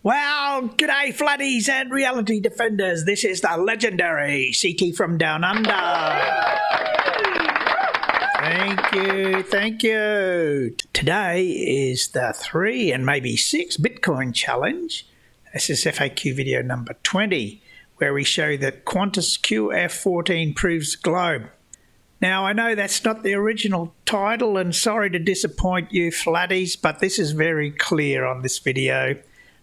Well, g'day flatties and reality defenders. This is the legendary CT from Down Under. Thank you. Today is the 3 and maybe 6 Bitcoin challenge. This is FAQ video number 20, where we show that Qantas QF14 proves the globe. Now, I know that's not the original title, and sorry to disappoint you flatties, but this is very clear on this video.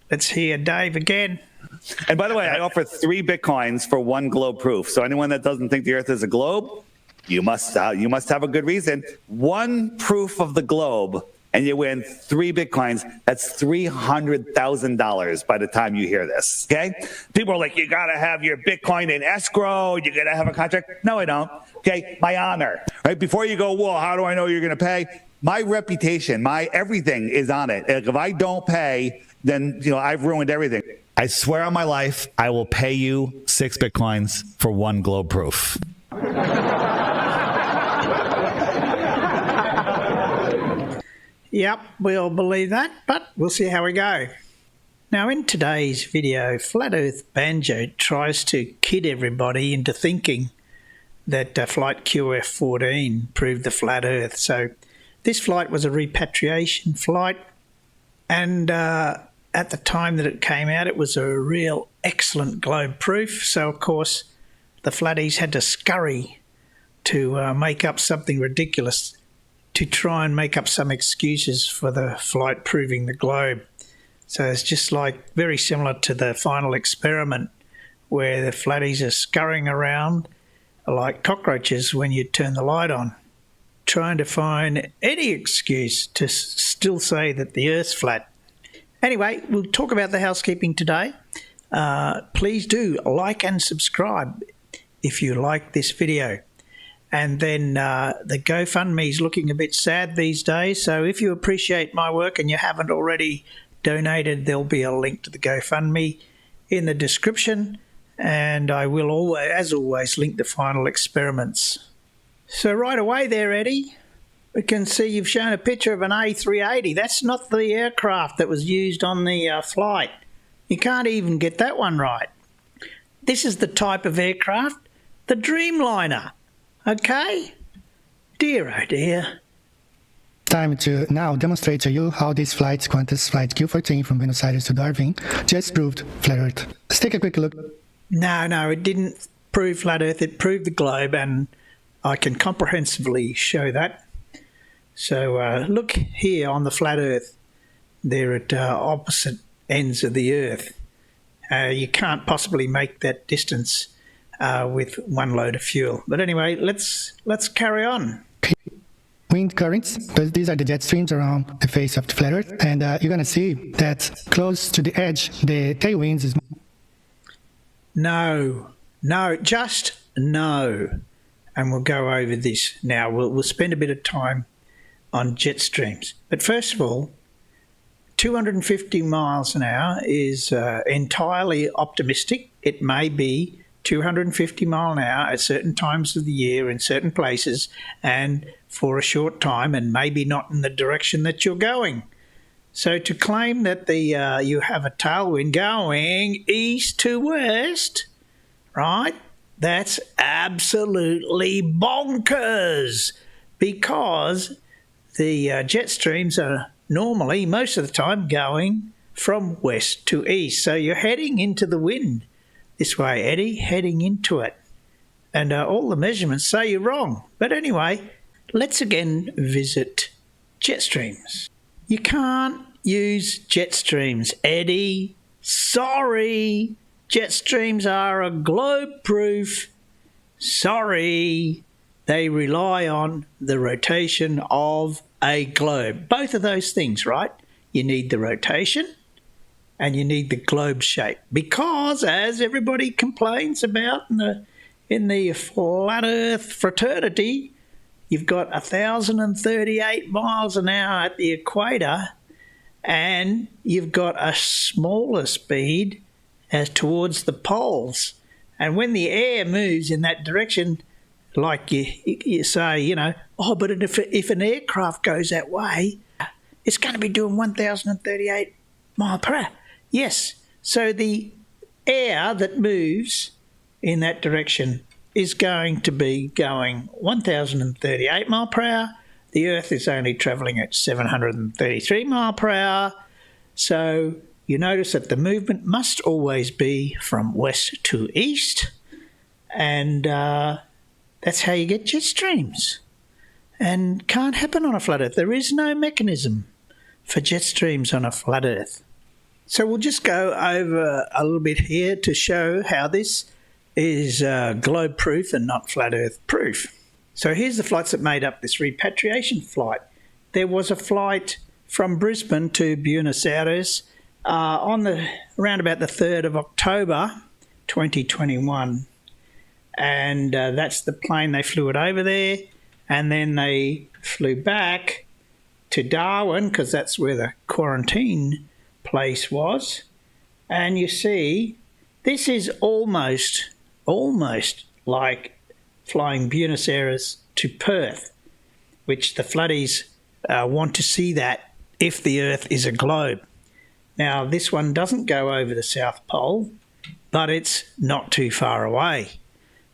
Let's hear Dave again. And by the way, I offer 3 Bitcoins for 1 globe proof. So anyone that doesn't think the Earth is a globe, you must have a good reason. 1 proof of the globe, and you win 3 Bitcoins. That's $300,000 by the time you hear this, okay? People are like, you got to have your Bitcoin in escrow. You got to have a contract. No, I don't. Okay, my honor, right? Before you go, well, how do I know you're going to pay? My reputation, my everything is on it. Like, if I don't pay, then I've ruined everything. I swear on my life, I will pay you 6 Bitcoins for 1 globe proof. Yep, we all believe that, but we'll see how we go. Now, in today's video, Flat Earth Banjo tries to kid everybody into thinking that flight QF14 proved the flat Earth. So this flight was a repatriation flight, and at the time that it came out, it was a real excellent globe proof. So, of course, the flatties had to scurry to make up something ridiculous, to try and make up some excuses for the flight proving the globe. So it's just like very similar to the final experiment, where the flatties are scurrying around like cockroaches when you turn the light on, trying to find any excuse to still say that the Earth's flat. Anyway, we'll talk about the housekeeping today. Please do like and subscribe if you like this video. And then the GoFundMe is looking a bit sad these days, so if you appreciate my work and you haven't already donated, there'll be a link to the GoFundMe in the description, and I will always, as always, link the final experiments. So right away there, Eddie, we can see you've shown a picture of an A380. That's not the aircraft that was used on the flight. You can't even get that one right. This is the type of aircraft, the Dreamliner. Okay? Dear, oh dear. Time to now demonstrate to you how this flight, Qantas Flight Q14 from Buenos Aires to Darwin, just proved flat Earth. Let's take a quick look. No, it didn't prove flat Earth. It proved the globe, and I can comprehensively show that. So look here on the flat Earth. They're at opposite ends of the Earth. You can't possibly make that distance with 1 load of fuel. But anyway, let's carry on. Wind currents, these are the jet streams around the face of the flat Earth, and you're going to see that close to the edge, the tailwinds is... No, just no. And we'll go over this now. We'll spend a bit of time on jet streams. But first of all, 250 miles an hour is entirely optimistic. It may be 250 mile an hour at certain times of the year in certain places and for a short time, and maybe not in the direction that you're going. So to claim that you have a tailwind going east to west, right, that's absolutely bonkers, because the jet streams are normally, most of the time, going from west to east. So you're heading into the wind this way, Eddie, heading into it. And all the measurements say you're wrong. But anyway, let's again visit jet streams. You can't use jet streams, Eddie. Sorry. Jet streams are a globe proof. Sorry. They rely on the rotation of a globe. Both of those things, right? You need the rotation and you need the globe shape, because as everybody complains about in the flat Earth fraternity, you've got 1,038 miles an hour at the equator, and you've got a smaller speed as towards the poles. And when the air moves in that direction, like you say, oh, but if an aircraft goes that way, it's going to be doing 1,038 miles per hour. Yes. So the air that moves in that direction is going to be going 1,038 mile per hour. The Earth is only travelling at 733 mile per hour. So you notice that the movement must always be from west to east. And that's how you get jet streams. And can't happen on a flat Earth. There is no mechanism for jet streams on a flat Earth. So we'll just go over a little bit here to show how this is globe proof and not flat Earth proof. So here's the flights that made up this repatriation flight. There was a flight from Brisbane to Buenos Aires on around about the 3rd of October 2021. And that's the plane, they flew it over there, and then they flew back to Darwin because that's where the quarantine place was. And you see, this is almost like flying Buenos Aires to Perth, which the flatties want to see that if the Earth is a globe. Now, this one doesn't go over the South Pole, but it's not too far away.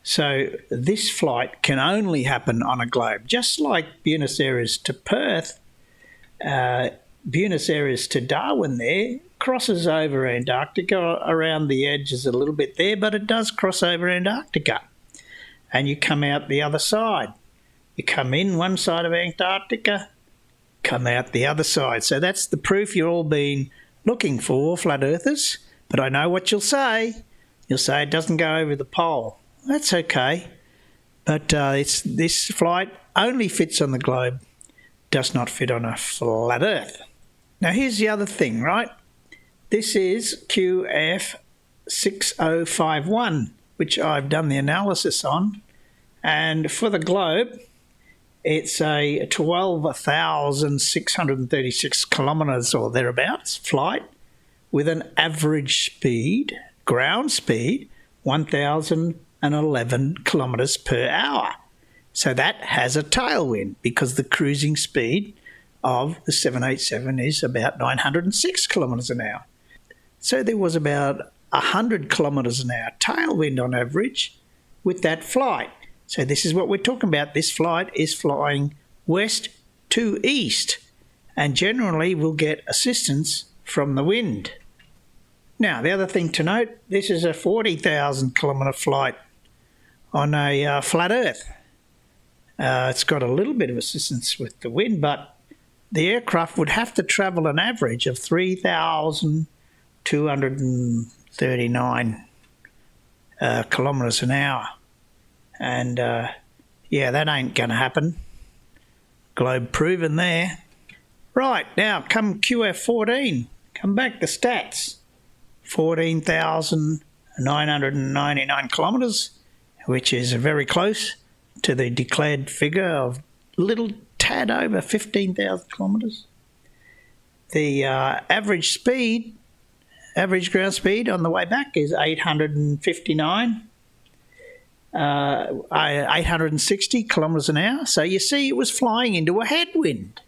So this flight can only happen on a globe. Just like Buenos Aires to Perth, Buenos Aires to Darwin there crosses over Antarctica around the edges a little bit there, but it does cross over Antarctica. And you come out the other side. You come in one side of Antarctica, come out the other side. So that's the proof you've all been looking for, flat earthers. But I know what you'll say. You'll say it doesn't go over the pole. That's okay. But this flight only fits on the globe, does not fit on a flat Earth. Now here's the other thing, right? This is QF14, which I've done the analysis on. And for the globe, it's a 12,636 kilometres or thereabouts flight with an average speed, ground speed, 1,011 kilometres per hour. So that has a tailwind because the cruising speed of the 787 is about 906 kilometres an hour. So there was about 100 kilometres an hour tailwind on average with that flight. So this is what we're talking about. This flight is flying west to east and generally will get assistance from the wind. Now, the other thing to note, this is a 40,000 kilometre flight on a flat Earth. It's got a little bit of assistance with the wind, but the aircraft would have to travel an average of 3,239 kilometres an hour. And yeah, that ain't going to happen. Globe proven there. Right, now come QF14. Come back to stats. 14,999 kilometres, which is very close to the declared figure of little tad over 15,000 kilometres. The average ground speed on the way back is 860 kilometres an hour. So you see it was flying into a headwind,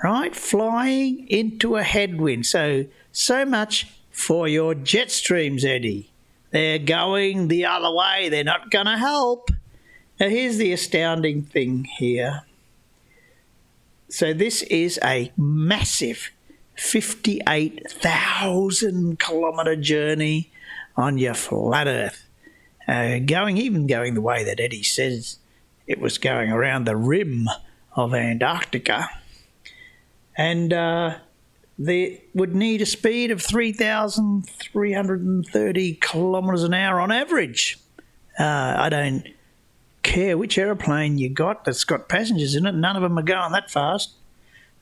right? Flying into a headwind. So much for your jet streams, Eddie. They're going the other way. They're not going to help. Now, here's the astounding thing here. So this is a massive 58,000 kilometre journey on your flat Earth. Going the way that Eddie says it was going around the rim of Antarctica. And they would need a speed of 3,330 kilometres an hour on average. I don't care which aeroplane you got that's got passengers in it. None of them are going that fast,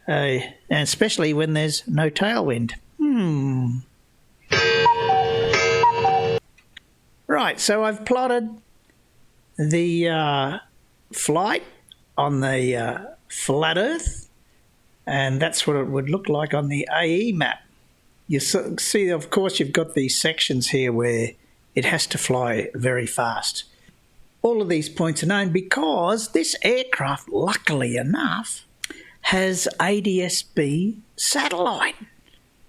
and especially when there's no tailwind. Right, so I've plotted the flight on the flat Earth, and that's what it would look like on the AE map. You see, of course, you've got these sections here where it has to fly very fast. All of these points are known because this aircraft, luckily enough, has ADS-B satellite.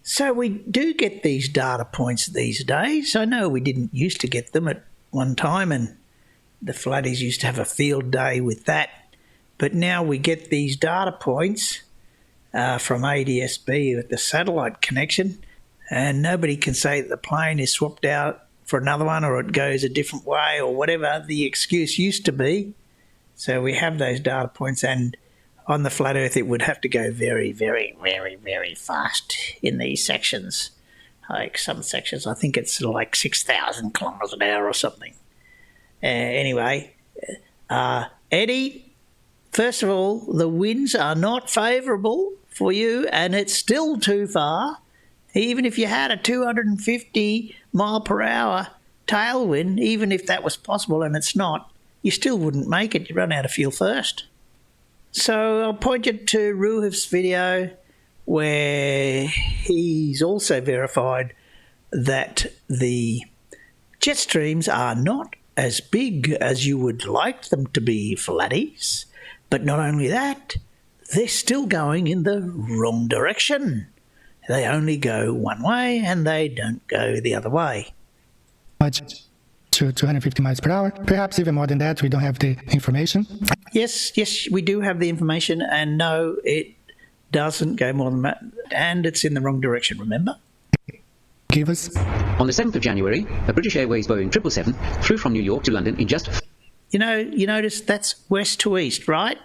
So we do get these data points these days. I know we didn't used to get them at one time, and the flatties used to have a field day with that. But now we get these data points from ADS-B with the satellite connection, and nobody can say that the plane is swapped out for another one or it goes a different way or whatever the excuse used to be. So we have those data points, and on the flat Earth it would have to go very, very, very, very fast in these sections. Like some sections, I think it's like 6,000 kilometres an hour or something. Anyway, Eddie, first of all, the winds are not favourable for you, and it's still too far. Even if you had a 250 mile per hour tailwind, even if that was possible, and it's not, you still wouldn't make it. You run out of fuel first. So I'll point you to Ruhif's video where he's also verified that the jet streams are not as big as you would like them to be, flatties. But not only that, they're still going in the wrong direction. They only go one way and they don't go the other way. Much to 250 miles per hour, perhaps even more than that. We don't have the information. Yes, we do have the information, and no, it doesn't go more than that, and it's in the wrong direction, remember? Give us. On the 7th of January, a British Airways Boeing 777 flew from New York to London in just... You notice that's west to east, right?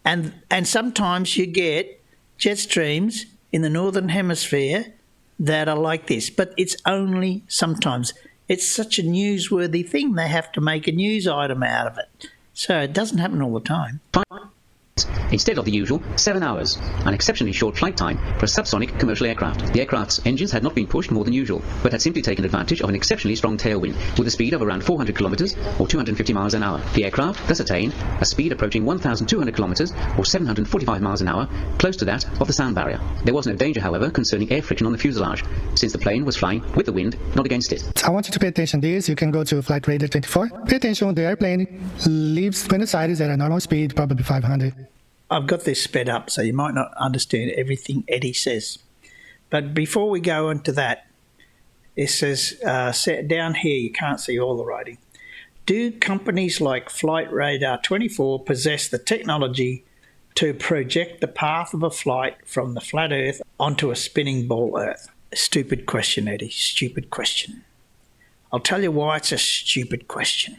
And sometimes you get jet streams in the northern hemisphere that are like this, but it's only sometimes. It's such a newsworthy thing, they have to make a news item out of it. So it doesn't happen all the time. Instead of the usual 7 hours, an exceptionally short flight time for a subsonic commercial aircraft. The aircraft's engines had not been pushed more than usual, but had simply taken advantage of an exceptionally strong tailwind, with a speed of around 400 kilometers or 250 miles an hour. The aircraft thus attained a speed approaching 1,200 kilometers or 745 miles an hour, close to that of the sound barrier. There was no danger, however, concerning air friction on the fuselage, since the plane was flying with the wind, not against it. I want you to pay attention to this. You can go to Flight Radar 24. Pay attention, the airplane leaves Buenos Aires at a normal speed, probably 500. I've got this sped up, so you might not understand everything Eddie says. But before we go into that, it says, down here, you can't see all the writing. Do companies like Flight Radar 24 possess the technology to project the path of a flight from the flat Earth onto a spinning ball Earth? Stupid question, Eddie, stupid question. I'll tell you why it's a stupid question.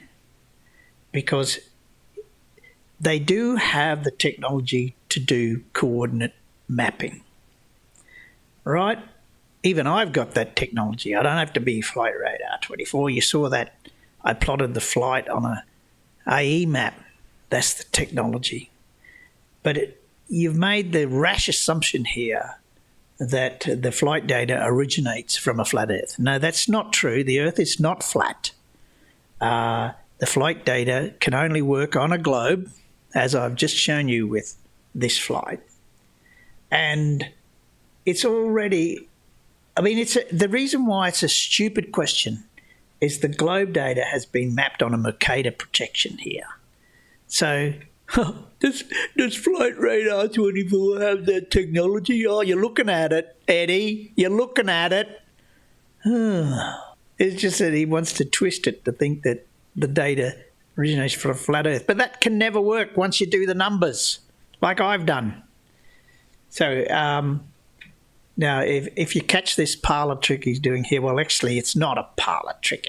Because they do have the technology to do coordinate mapping, right? Even I've got that technology. I don't have to be Flight Radar 24. You saw that I plotted the flight on a AE map. That's the technology. But you've made the rash assumption here that the flight data originates from a flat Earth. No, that's not true. The Earth is not flat. The flight data can only work on a globe, as I've just shown you with this flight. And it's already, the reason why it's a stupid question is the globe data has been mapped on a Mercator projection here. So, does Flight Radar 24 have that technology? Oh, you're looking at it, Eddie. You're looking at it. It's just that he wants to twist it to think that the data originates from a flat Earth. But that can never work once you do the numbers, like I've done. So now, if you catch this parlour trick he's doing here, well, actually, it's not a parlour trick.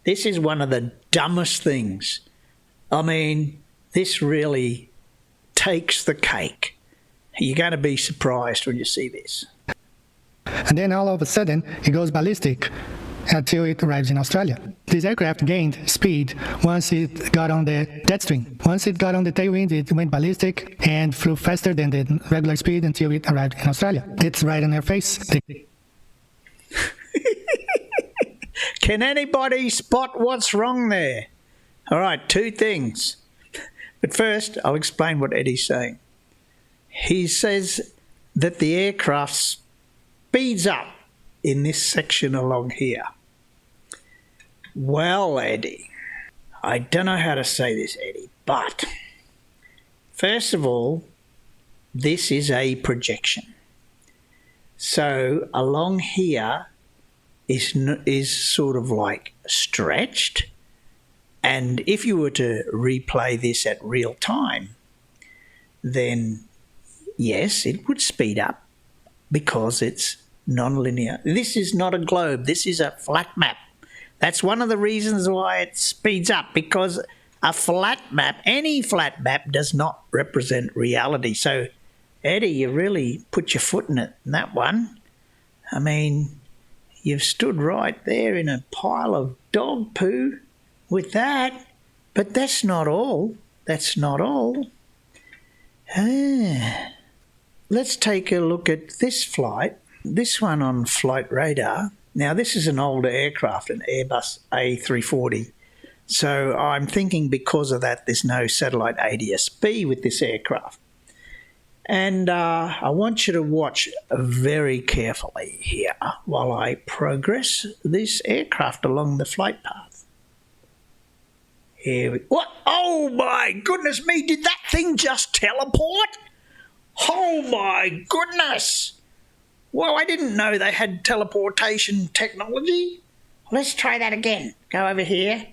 This is one of the dumbest things. I mean, this really takes the cake. You're going to be surprised when you see this. And then all of a sudden, it goes ballistic until it arrives in Australia. This aircraft gained speed once it got on the jet stream. Once it got on the tailwind, it went ballistic and flew faster than the regular speed until it arrived in Australia. It's right on their face. Can anybody spot what's wrong there? All right, two things. But first, I'll explain what Eddie's saying. He says that the aircraft speeds up in this section along here. Well, Eddie, I don't know how to say this, Eddie, but first of all, this is a projection. So along here is sort of like stretched. And if you were to replay this at real time, then yes, it would speed up because it's non-linear. This is not a globe. This is a flat map. That's one of the reasons why it speeds up, because a flat map, any flat map, does not represent reality. So, Eddie, you really put your foot in it in that one. I mean, you've stood right there in a pile of dog poo with that. But that's not all. That's not all. Let's take a look at this flight. This one on flight radar. Now, this is an older aircraft, an Airbus A340. So I'm thinking because of that, there's no satellite ADS-B with this aircraft. And I want you to watch very carefully here while I progress this aircraft along the flight path. Here we... What? Oh, my goodness me! Did that thing just teleport? Oh, my goodness! Well, I didn't know they had teleportation technology. Let's try that again. Go over here.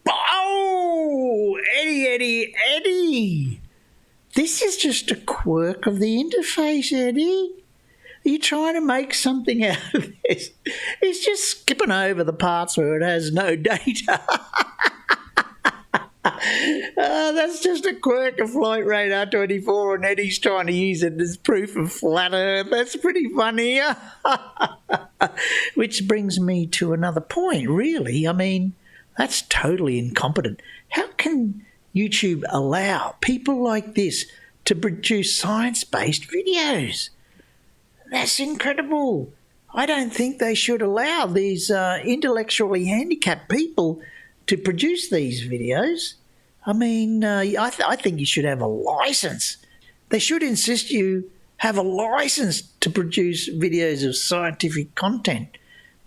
Oh! Eddie! This is just a quirk of the interface, Eddie. Are you trying to make something out of this? It's just skipping over the parts where it has no data. That's just a quirk of Flight Radar 24, and Eddie's trying to use it as proof of flat Earth. That's pretty funny. Which brings me to another point, really. I mean, that's totally incompetent. How can YouTube allow people like this to produce science-based videos? That's incredible. I don't think they should allow these intellectually handicapped people to produce these videos. I mean, I think you should have a license. They should insist you have a license to produce videos of scientific content.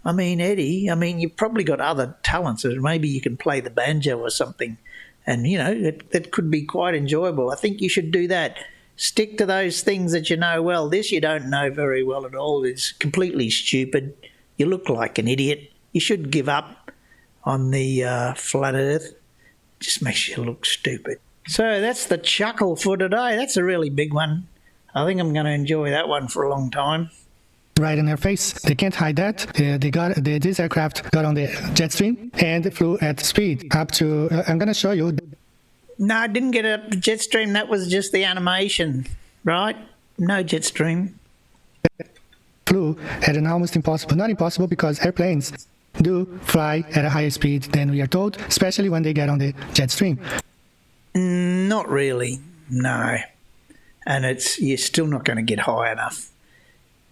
I mean, Eddie, you've probably got other talents. Maybe you can play the banjo or something. And, you know, that could be quite enjoyable. I think you should do that. Stick to those things that you know well. This you don't know very well at all. It's completely stupid. You look like an idiot. You should give up on the flat Earth. Just makes you look stupid. So that's the chuckle for today. That's a really big one. I think I'm going to enjoy that one for a long time. Right in their face. They can't hide that. This aircraft got on the jet stream and flew at speed up to, I'm going to show you. No, I didn't get up the jet stream. That was just the animation, right? No jet stream. Flew at an almost impossible, not impossible, because airplanes do fly at a higher speed than we are told, especially when they get on the jet stream. Not really, no. And you're still not going to get high enough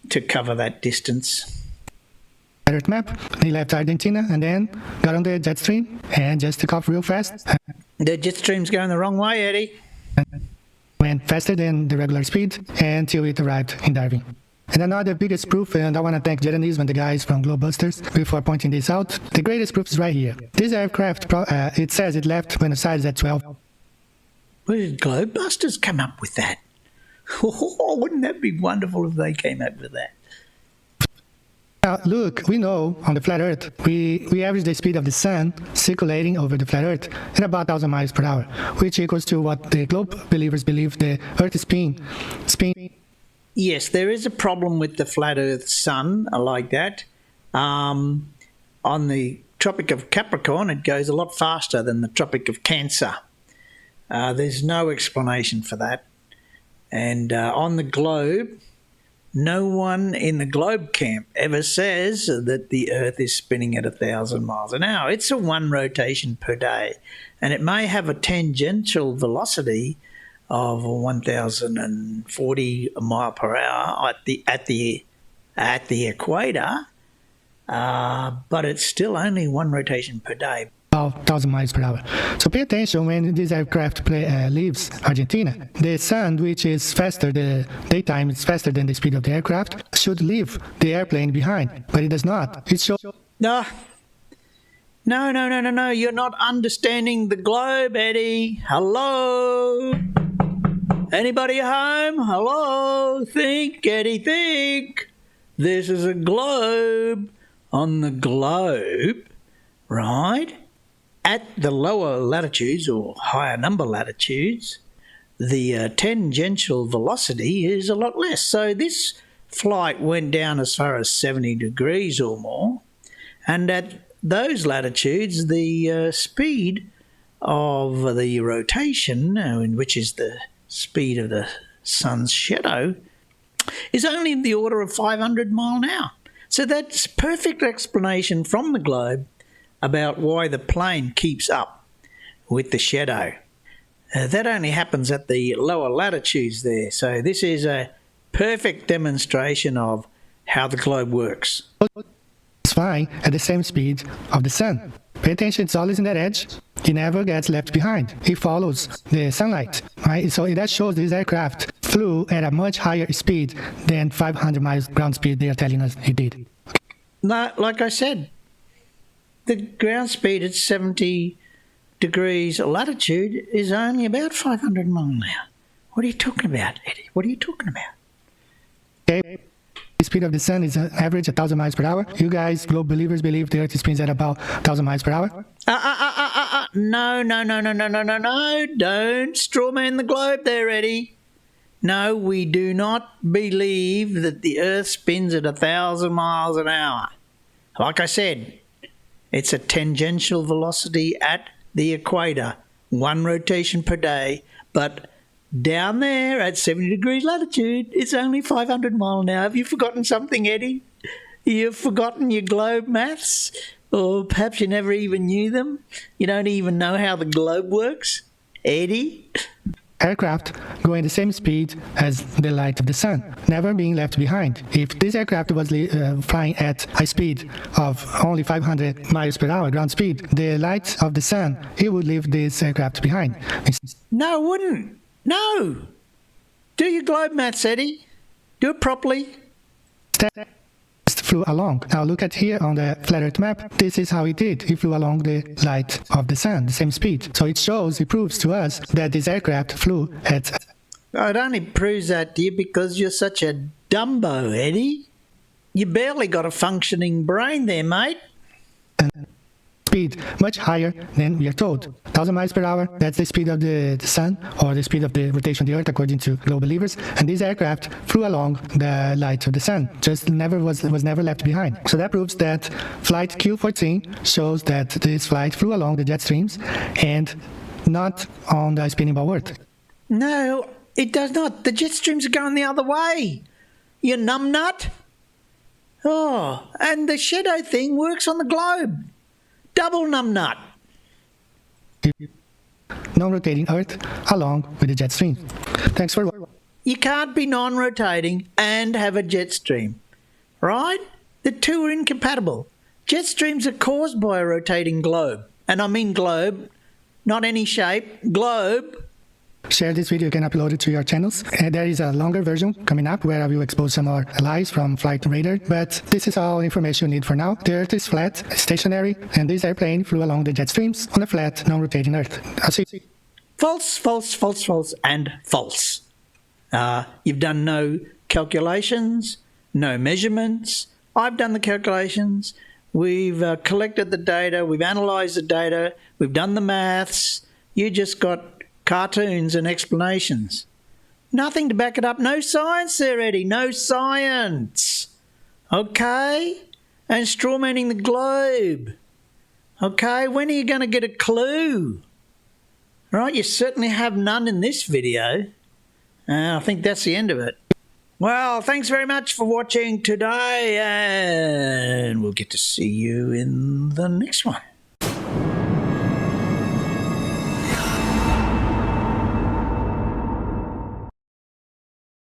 to cover that distance. Earth map, they left Argentina and then got on the jet stream and just took off real fast. The jet stream's going the wrong way, Eddie. Went faster than the regular speed until it arrived in Darwin. And another biggest proof, and I want to thank Jeremy and the guys from Globebusters before pointing this out. The greatest proof is right here. This aircraft, it says it left Buenos Aires at 12. Where did Globebusters come up with that? Oh, wouldn't that be wonderful if they came up with that? Now, look, we know on the flat Earth, we average the speed of the sun circulating over the flat Earth at about 1,000 miles per hour, which equals to what the globe believers believe the Earth spin. Yes, there is a problem with the flat Earth sun like that. On the Tropic of Capricorn, it goes a lot faster than the Tropic of Cancer. There's no explanation for that. And on the globe, no one in the globe camp ever says that the Earth is spinning at 1,000 miles an hour. It's a one rotation per day. And it may have a tangential velocity of 1,040 mile per hour at the equator, but it's still only one rotation per day. About 1,000 miles per hour. So pay attention when this aircraft leaves Argentina. The sun, which is faster, the daytime is faster than the speed of the aircraft, should leave the airplane behind, but it does not. It shows. No. You're not understanding the globe, Eddie. Hello. Anybody home? Hello? Think, Eddie, think. This is a globe. On the globe, right, at the lower latitudes or higher number latitudes, the tangential velocity is a lot less. So this flight went down as far as 70 degrees or more, and at those latitudes, the speed of the rotation, which is the speed of the sun's shadow, is only in the order of 500 miles an hour. So that's perfect explanation from the globe about why the plane keeps up with the shadow. That only happens at the lower latitudes there. So this is a perfect demonstration of how the globe works. It's flying at the same speed of the sun. Pay attention, it's always in that edge. It never gets left behind. It follows the sunlight, right? So that shows this aircraft flew at a much higher speed than 500 miles ground speed they are telling us it did. No, like I said, the ground speed at 70 degrees latitude is only about 500 miles an hour. What are you talking about, Eddie? What are you talking about? Okay. The speed of the sun is an average 1,000 miles per hour. You guys, globe believers, believe the Earth spins at about 1,000 miles per hour. No. Don't strawman the globe there, Eddie. No, we do not believe that the Earth spins at 1,000 miles an hour. Like I said, it's a tangential velocity at the equator, 1 rotation per day, but down there at 70 degrees latitude, it's only 500 miles an hour. Have you forgotten something, Eddie? You've forgotten your globe maths? Or perhaps you never even knew them? You don't even know how the globe works? Eddie? Aircraft going the same speed as the light of the sun, never being left behind. If this aircraft was flying at a speed of only 500 miles per hour ground speed, the light of the sun, it would leave this aircraft behind. No, it wouldn't. No. Do your globe maths, Eddie. Do it properly. Flew along. Now look at here on the flat Earth map. This is how it did. It flew along the light of the sun, the same speed. So it proves to us that this aircraft flew at... It only proves that to you because you're such a dumbo, Eddie. You barely got a functioning brain there, mate. Speed much higher than we are told. 1,000 miles per hour, that's the speed of the sun, or the speed of the rotation of the Earth according to globe believers. And this aircraft flew along the light of the sun, just was never left behind. So that proves that flight QF14 shows that this flight flew along the jet streams and not on the spinning ball Earth. No, it does not. The jet streams are going the other way. You numbnut. Oh, and the shadow thing works on the globe. Double numbnut. Non-rotating Earth along with the jet stream. Thanks for watching. You can't be non-rotating and have a jet stream, right? The two are incompatible. Jet streams are caused by a rotating globe. And I mean globe, not any shape, globe. Share this video, you can upload it to your channels. And there is a longer version coming up where I will expose some more lies from Flight Radar. But this is all information you need for now. The Earth is flat, stationary, and this airplane flew along the jet streams on a flat, non-rotating Earth. I'll see you. False, and false. You've done no calculations, no measurements. I've done the calculations. We've collected the data. We've analysed the data. We've done the maths. You just got cartoons and explanations. Nothing to back it up. No science there, Eddie. No science. Okay? And strawmanning the globe. Okay? When are you going to get a clue? Right? You certainly have none in this video. I think that's the end of it. Well, thanks very much for watching today, and we'll get to see you in the next one.